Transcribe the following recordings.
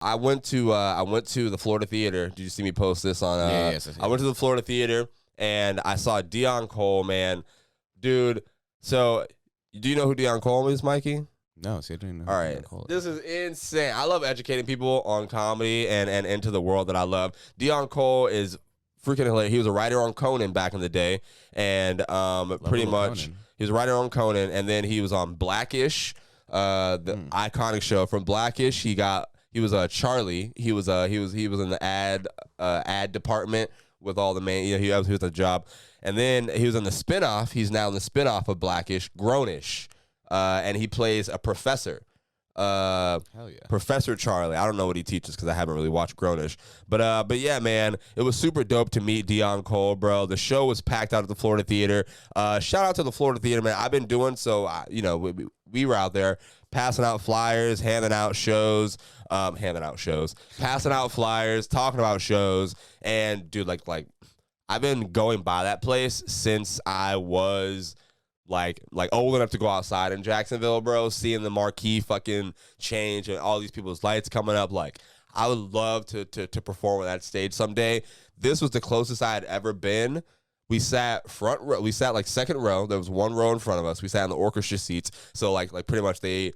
I went to the Florida Theater. Did you see me post this on? Yes. I went to the Florida Theater and I saw Deon Cole, man, dude. So, do you know who Deon Cole is, Mikey? No, see, I didn't know. All right, this is insane. I love educating people on comedy and into the world that I love. Deon Cole is freaking hilarious. He was a writer on Conan back in the day, and pretty much Conan. he was a writer on Conan, and then he was on Blackish, the iconic show from Blackish. He was Charlie. He was in the ad department with all the main. He was a job, and then he was in the spinoff. He's now in the spinoff of Blackish, Grownish. And he plays a professor. Hell yeah. Professor Charlie. I don't know what he teaches because I haven't really watched Grownish. But yeah, man, it was super dope to meet Deon Cole, bro. The show was packed out at the Florida Theater. Shout out to the Florida Theater, man. I've been doing so, we were out there passing out flyers, passing out flyers, talking about shows. And, dude, like I've been going by that place since I was like old enough to go outside in Jacksonville, bro, seeing the marquee fucking change and all these people's lights coming up. Like, I would love to perform on that stage someday. This was the closest I had ever been. We sat front row. We sat like second row. There was one row in front of us. We sat in the orchestra seats. So like pretty much they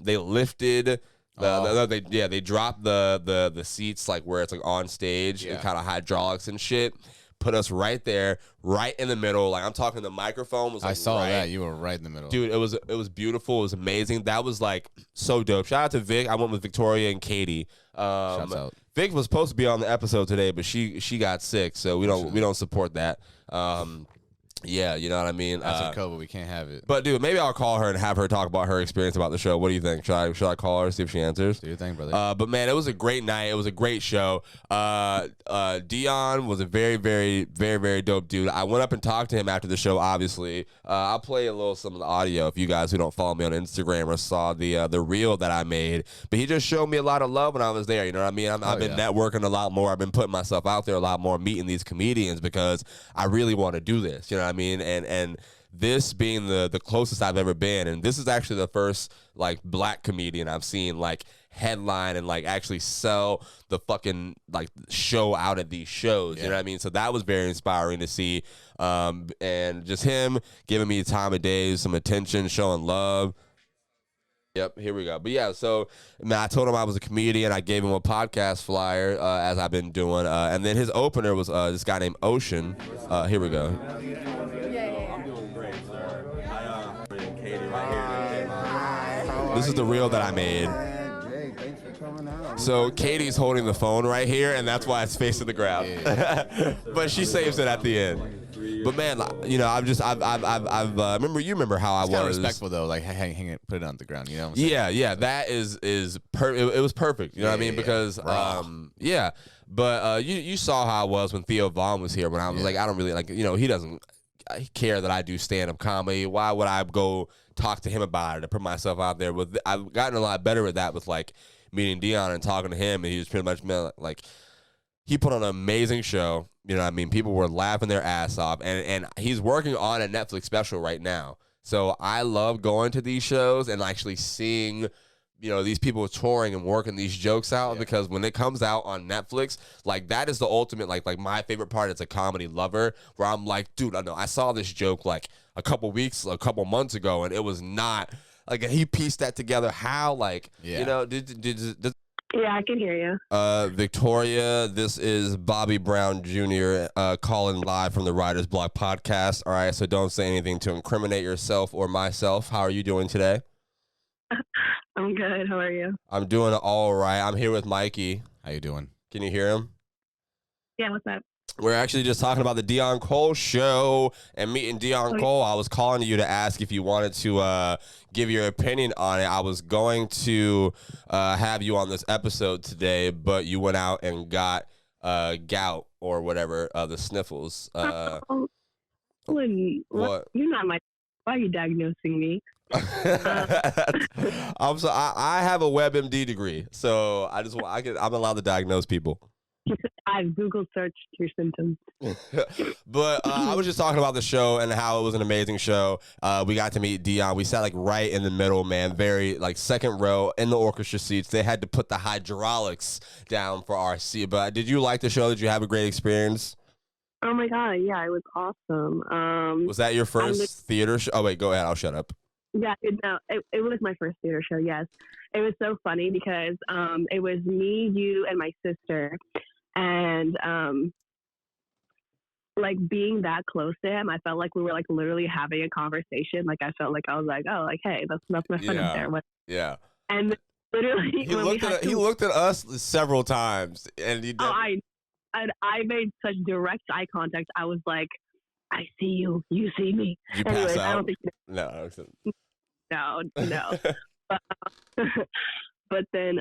lifted they dropped the seats like where it's like on stage and kind of hydraulics and shit. Put us right there, right in the middle. Like, I'm talking, the microphone was like, I saw that. You were right in the middle. Dude, it was beautiful. It was amazing. That was like so dope. Shout out to Vic. I went with Viktoriya and Katie. Shouts out. Vic was supposed to be on the episode today, but she got sick, so we don't support that. Yeah, you know what I mean? That's COVID. We can't have it. But, dude, maybe I'll call her and have her talk about her experience about the show. What do you think? Should I call her, see if she answers? Do your thing, brother. But, man, it was a great night. It was a great show. Deon was a very, very, very, very dope dude. I went up and talked to him after the show, obviously. I'll play some of the audio if you guys who don't follow me on Instagram or saw the reel that I made. But he just showed me a lot of love when I was there. You know what I mean? I've been networking a lot more. I've been putting myself out there a lot more, meeting these comedians because I really want to do this. You know what I mean? And this being the closest I've ever been, and this is actually the first like black comedian I've seen like headline and like actually sell the fucking like show out at these shows. You know what I mean? So that was very inspiring to see. And just him giving me the time of day, some attention, showing love. Yep, here we go. But yeah, so man, I told him I was a comedian. I gave him a podcast flyer as I've been doing, and then his opener was this guy named Ocean. Here we go. This is the reel that I made. So Katie's holding the phone right here, and that's why it's facing the ground. But she saves it at the end. But man, you know, remember how I was respectful though, like hang it, put it on the ground. You know what I'm saying? Yeah. That it was perfect. You know what I mean? Because But you saw how I was when Theo Vaughn was here. When I was like, I don't really like, you know, he doesn't care that I do stand-up comedy. Why would I go talk to him about it or put myself out there? I've gotten a lot better with that with like meeting Deon and talking to him, and he was pretty much like he put on an amazing show. You know what I mean? People were laughing their ass off, and he's working on a Netflix special right now. So I love going to these shows and actually seeing, you know, these people touring and working these jokes out because when it comes out on Netflix, like that is the ultimate, like my favorite part as a comedy lover, where I'm like, dude, I saw this joke like a couple months ago, and it was not like he pieced that together. How you know, did Yeah, I can hear you. Viktoriya, this is Bobby Brown Jr. Calling live from the Writer's Block podcast. All right, so don't say anything to incriminate yourself or myself. How are you doing today? I'm good. How are you? I'm doing all right. I'm here with Mikey. How you doing? Can you hear him? Yeah, what's up? We're actually just talking about the Deon Cole show and meeting Deon Cole. I was calling you to ask if you wanted to give your opinion on it. I was going to have you on this episode today, but you went out and got gout or whatever, the sniffles. What? What? You're not my. Why are you diagnosing me? I'm so I have a WebMD degree, so I'm allowed to diagnose people. I've Google searched your symptoms. But I was just talking about the show and how it was an amazing show. We got to meet Deon. We sat like right in the middle, man. Very like second row in the orchestra seats. They had to put the hydraulics down for our seat. But did you like the show? Did you have a great experience? Oh my God, yeah, it was awesome. Was that your first theater show? Oh wait, go ahead. I'll shut up. Yeah, it was my first theater show. Yes, it was so funny because it was me, you, and my sister. And like being that close to him, I felt like we were like literally having a conversation. Like I felt like I was like, oh, like hey, that's my friend up there. What? Yeah. And literally, he looked at us several times, and he. I made such direct eye contact. I was like, I see you, you see me. Did you pass out? I don't think no. But then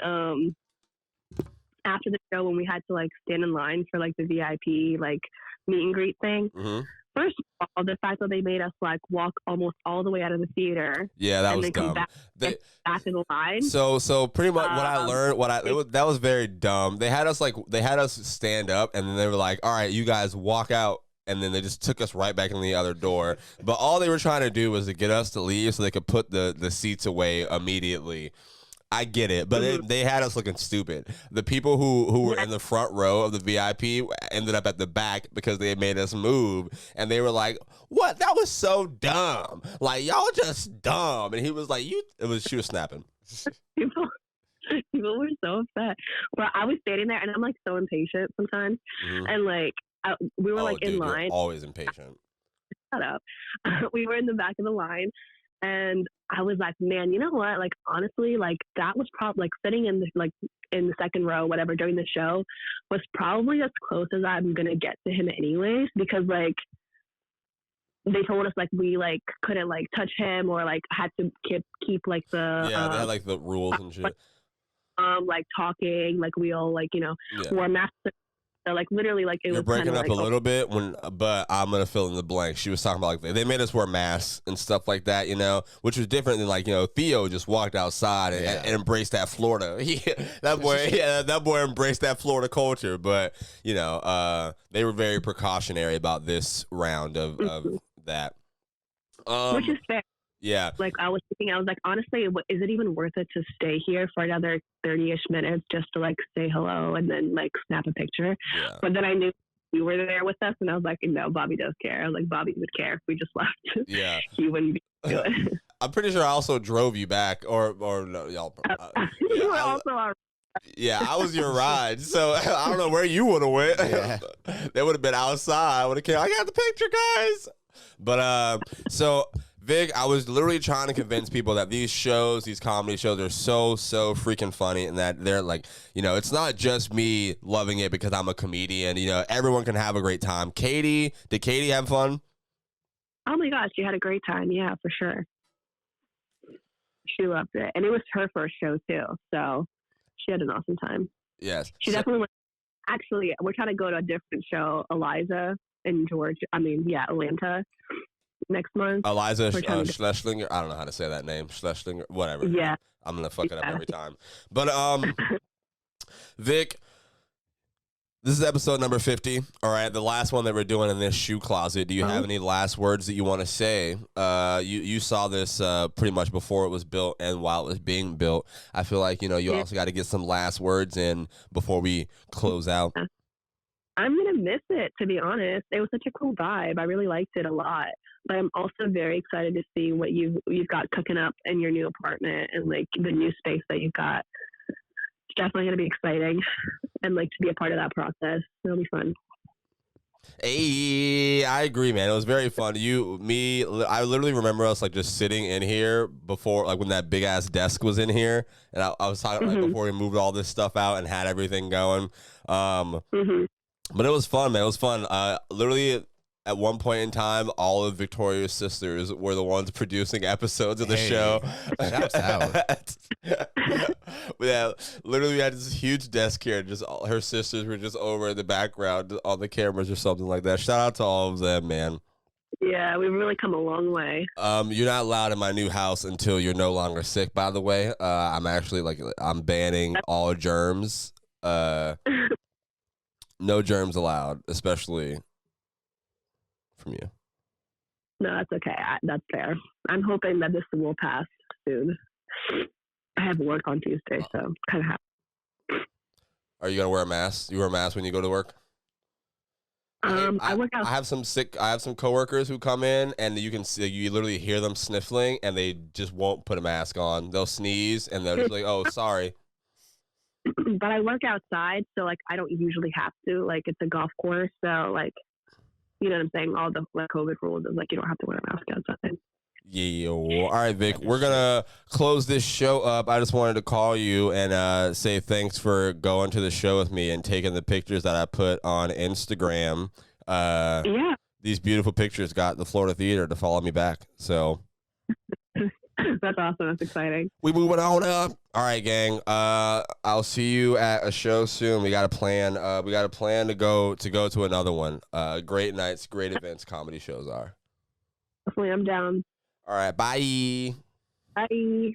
after the show, when we had to like stand in line for like the VIP like meet and greet thing, first of all, the fact that they made us like walk almost all the way out of the theater, that was dumb. Back in the line. So pretty much what I learned, that was very dumb. They had us stand up, and then they were like, "All right, you guys walk out." And then they just took us right back in the other door. But all they were trying to do was to get us to leave so they could put the seats away immediately. I get it, but they had us looking stupid. The people who were in the front row of the VIP ended up at the back because they had made us move, and they were like, "What? That was so dumb! Like y'all just dumb." And he was like, she was snapping. People were so upset, but I was standing there, and I'm like so impatient sometimes, and like we were like in line. You're always impatient. Shut up. We were in the back of the line. And I was like, man, you know what? Like, honestly, like that was probably like sitting in the second row, whatever, during the show was probably as close as I'm going to get to him anyways, because like they told us like we like couldn't like touch him or like had to keep like the, they had like the rules and shit. Like talking, like we all like, wore masks. So like literally like it You're was breaking up like, a little bit but I'm gonna fill in the blank. She was talking about like they made us wear masks and stuff like that, which was different than like Theo just walked outside and embraced that Florida. That boy embraced that Florida culture. But they were very precautionary about this round of that, which is fair. Yeah. Like I was thinking, I was like, honestly, is it even worth it to stay here for another 30-ish minutes just to like say hello and then like snap a picture? Yeah. But then I knew you were there with us, and I was like, no, Bobby does care. I was like, Bobby would care if we just left. Yeah. He wouldn't be good. I'm pretty sure I also drove you back, or no, y'all. You were also our. Yeah, I was your ride, so I don't know where you would have went. Yeah. They would have been outside. I would have came. I got the picture, guys. But so. Vic, I was literally trying to convince people that these comedy shows are so freaking funny, and that they're like, it's not just me loving it because I'm a comedian. Everyone can have a great time. Did Katie have fun? Oh my gosh, she had a great time. Yeah, for sure. She loved it. And it was her first show too. So she had an awesome time. Yes. She definitely went. Actually, we're trying to go to a different show, Eliza in Atlanta. Next month. Eliza Schlesinger. I don't know how to say that name. Schlesinger, whatever. Yeah. I'm going to fuck it up every time. But, Vic, this is episode number 50. All right. The last one that we're doing in this shoe closet. Do you have any last words that you want to say? You saw this pretty much before it was built and while it was being built. I feel like, you also got to get some last words in before we close out. I'm going to miss it, to be honest. It was such a cool vibe. I really liked it a lot. But I'm also very excited to see what you've got cooking up in your new apartment and like the new space that you've got. It's definitely going to be exciting and like to be a part of that process. It'll be fun. Hey, I agree, man. It was very fun. I literally remember us like just sitting in here before, like when that big ass desk was in here, and I was talking like before we moved all this stuff out and had everything going. But it was fun, man. It was fun. Literally, at one point in time, all of Viktoriya's sisters were the ones producing episodes of the show. Shouts out. Yeah, literally, we had this huge desk here. Just all her sisters were just over in the background on the cameras or something like that. Shout out to all of them, man. Yeah, we've really come a long way. You're not allowed in my new house until you're no longer sick, by the way. I'm actually I'm banning all germs. No germs allowed, especially from you. No, that's okay. That's fair. I'm hoping that this will pass soon. I have work on Tuesday, so kind of happy. Are you gonna wear a mask? You wear a mask when you go to work? I work out. I have some coworkers who come in and you can see, you literally hear them sniffling and they just won't put a mask on. They'll sneeze and they're just like, "Oh, sorry." But I work outside, so like I don't usually have to. Like it's a golf course, so like you know what I'm saying. All the COVID rules is like you don't have to wear a mask outside. Yeah. All right, Vic. We're gonna close this show up. I just wanted to call you and say thanks for going to the show with me and taking the pictures that I put on Instagram. Yeah. These beautiful pictures got the Florida Theater to follow me back. So that's awesome. That's exciting. We moving on up. All right, gang. I'll see you at a show soon. We got a plan. We got a plan to go to another one. Great nights, great events. Comedy shows are. Definitely, I'm down. All right. Bye. Bye.